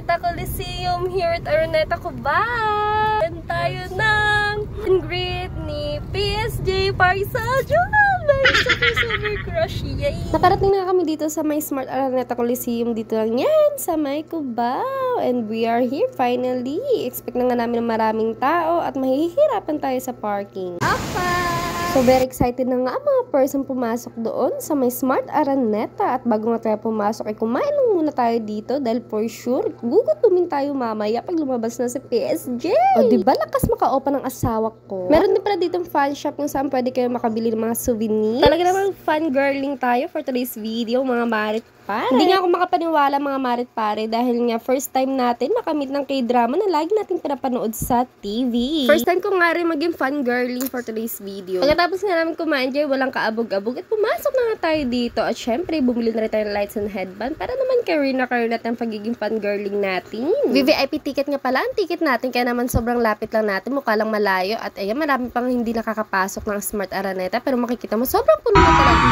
Araneta Coliseum here at Araneta, Cubao. And tayo ng greet ni PSG Park Seo-joon. Super crush, yay! Nakarating na kami dito sa may Smart Araneta Coliseum. Dito lang yan, sa may Cubao. And we are here finally. Expect na nga namin ng maraming tao at mahihirapan tayo sa parking. So very excited na nga ang mga person pumasok doon sa may Smart Araneta. At bago nga tayo pumasok ay kumain lang muna tayo dito dahil for sure gugutumin tayo mamaya pag lumabas na si PSG. O diba lakas maka-open ng asawa ko. Meron din pala ditong fan shop kung saan pwede kayo makabili ng mga souvenirs. Talaga namang fan girling tayo for today's video, mga marit pare. Hindi nga ako makapaniwala mga marit pare dahil nga first time natin makamit ng K-drama na lagi natin pinapanood sa TV. First time ko nga rin maging fan girling for today's video. Pagkatapos nga namin kumain dyan, walang kaabog-abog at pumasok na nga tayo dito. At syempre, bumili na rin tayo ng lights and headband para naman career na ang pagiging fan girling natin. VVIP ticket nga pala ang ticket natin kaya naman sobrang lapit lang natin, mukha lang malayo. At ayan, marami pang hindi nakakapasok ng Smart Araneta pero makikita mo sobrang puno na talaga.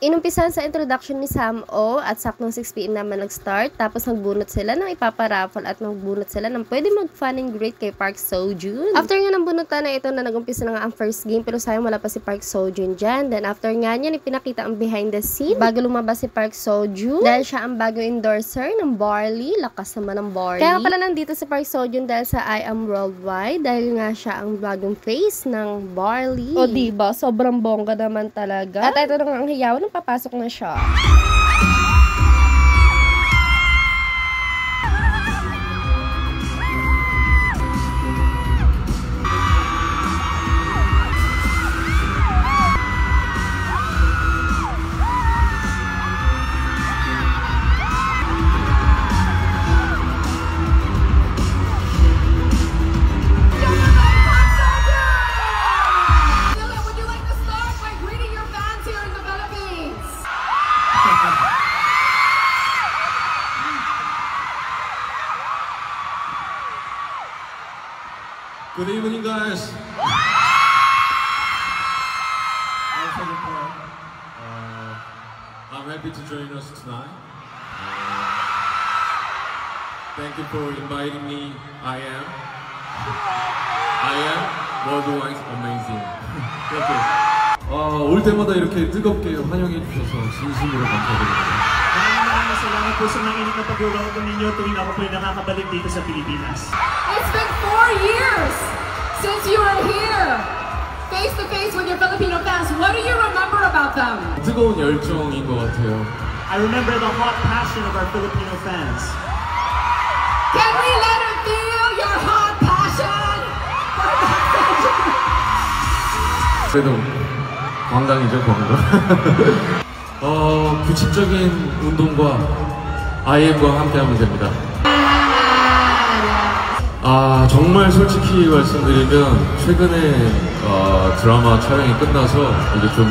Inumpisan sa introduction ni Sam-O at saktong 6 PM naman nag-start. Tapos nagbunot sila ng ipaparaffle at nagbunot sila ng pwede mag-fun and great kay Park Seo-joon. After nga ng bunutan na ito na nag-umpisa na nga ang first game pero sayang wala pa si Park Seo-joon dyan. Then after nga niyan ipinakita ang behind the scene bago lumabas si Park Seo-joon dahil siya ang bagong endorser ng Barley. Lakas naman ng Barley. Kaya pala nandito si Park Seo-joon dahil sa I Am Worldwide dahil nga siya ang bagong face ng Barley. O diba? Sobrang bongga naman talaga. At ito na nga ang hiyaw nung papasok na siya. Good evening, guys. I'm happy to join us tonight. Thank you for inviting me. I am worldwide amazing. Thank you. 올 때마다 이렇게 뜨겁게 환영해 주셔서 진심으로 감사드립니다. Maraming salamat po sa mga init na pag-welcome ninyo tuwing ako po'y nakakabalik dito sa Pilipinas. It's been 4 years since you were here, face to face with your Filipino fans. What do you remember about them? 뜨거운 열정인 것 같아요. I remember the hot passion of our Filipino fans. Can we let them feel your hot passion? 그래도 관광이죠, 관광. 규칙적인 운동과 IM과 함께하면 됩니다. 정말 솔직히 말씀드리면 최근에 드라마 촬영이 끝나서 이제 좀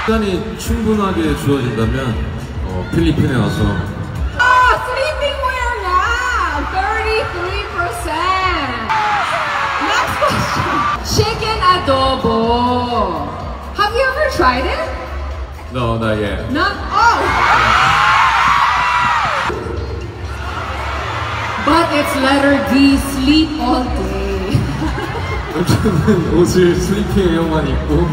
시간이 충분하게 주어진다면 필리핀에 와서 Sleeping wear now, 33%. Next question. Chicken adobo. Have you ever tried it? No, not yet. Not But it's letter D, sleep all day. 저는 옷을 슬리피에어만 입고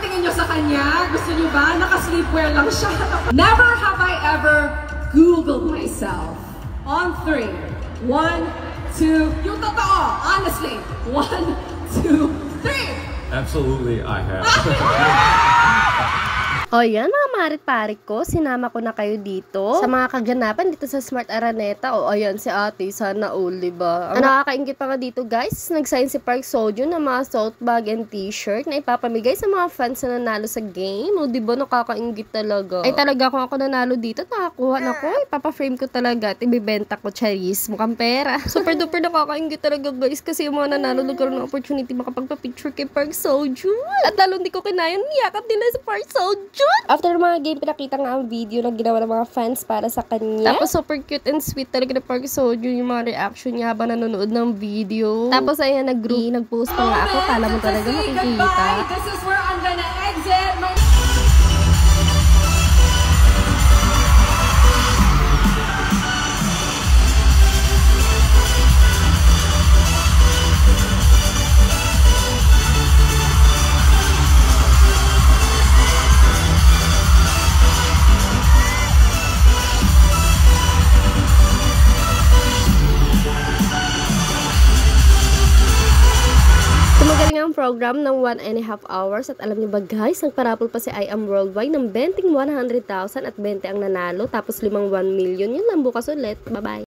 Tingin nyo sa kanya, gusto nyo ba? Naka-sleepwear lang siya. Never have I ever Googled myself. On 3. 1, 2, yung totoo, honestly. 1, 2, 3. Absolutely, I have. O yan mga marit-parik ko, sinama ko na kayo dito sa mga kaganapan dito sa Smart Araneta. O ayan si ate, sana all, diba? Ang nakakaingit pa nga dito guys, nag-sign si Park Seo-joon ng mga tote bag and t-shirt na ipapamigay sa mga fans na nanalo sa game. O diba nakakaingit talaga? Ay talaga kung ako nanalo dito, nakakuha na ko. Ipapa-frame ko talaga at ibibenta ko, charis. Mukhang pera. Super duper nakakaingit talaga guys kasi yung mga nanalo nagkaroon ng opportunity makapagpa-picture kay Park Seo-joon. At lalo hindi ko kinaya, niyakap nila si Park Seo-joon. After mga game, pinakita nga ang video na ginawa ng mga fans para sa kanya. Tapos super cute and sweet talaga na Park Seo-joon yung mga reaction niya habang nanonood ng video. Tapos ayan, nag-post pa nga ako. Kala mo talaga makikita. This is where I'm gonna exit. Tumagaling ang program ng 1.5 hours at alam niyo ba guys, nagparapol pa si I Am Worldwide ng 100,000 at 20 ang nanalo tapos 1 million. Yun lang bukas ulit. Bye-bye!